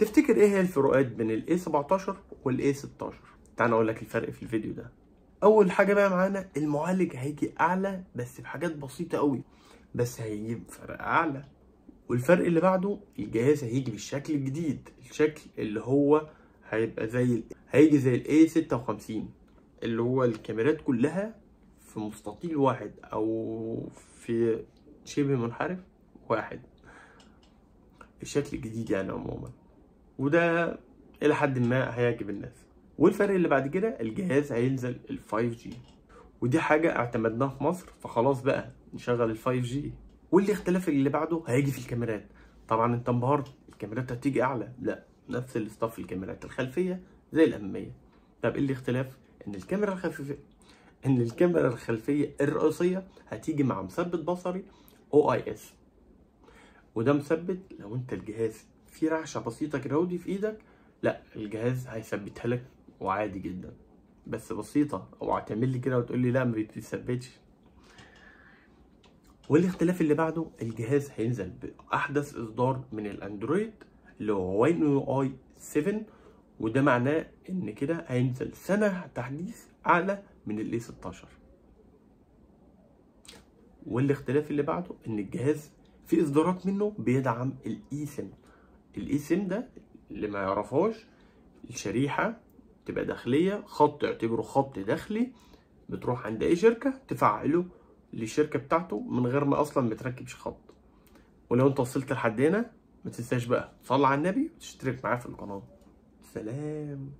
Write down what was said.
تفتكر ايه هي الفروقات بين ال A17 وال A16؟ تعال اقول لك الفرق في الفيديو ده. اول حاجه بقى معانا المعالج هيجي اعلى بس بحاجات بسيطه قوي، بس هيجيب فرق اعلى. والفرق اللي بعده الجهاز هيجي بالشكل الجديد، الشكل اللي هو هيبقى هيجي زي ال A56 اللي هو الكاميرات كلها في مستطيل واحد او في شبه منحرف واحد، الشكل الجديد يعني عموما، وده الى حد ما هيعجب الناس. والفرق اللي بعد كده الجهاز هينزل ال 5G، ودي حاجة اعتمدناها في مصر، فخلاص بقى نشغل ال 5G. والاختلاف اللي بعده هيجي في الكاميرات. طبعا انت انبهرت، الكاميرات هتيجي اعلى؟ لا، نفس الاستاف، الكاميرات الخلفية زي الامامية. طب ايه الاختلاف؟ ان الكاميرا الخلفية الرئيسية هتيجي مع مثبت بصري OIS، وده مثبت لو انت الجهاز فيه رعشة بسيطة كده في ايدك، لا الجهاز هيثبتها لك وعادي جدا، بس بسيطة. اوعى تعمل لي كده وتقول لي لا ما بيتثبتش. والاختلاف اللي بعده الجهاز هينزل باحدث اصدار من الاندرويد اللي هو One UI 7، وده معناه ان كده هينزل سنة تحديث اعلى من ال A16. والاختلاف اللي بعده ان الجهاز في اصدارات منه بيدعم الاي سيم. الاي سيم ده اللي ما يعرفهاش، الشريحة تبقى داخلية، خط اعتبره خط داخلي، بتروح عند اي شركة تفعله للشركة بتاعته من غير ما اصلا متركبش خط. ولو انت وصلت لحد هنا ما تنساش بقى تصلي على النبي وتشترك معاه في القناة. سلام.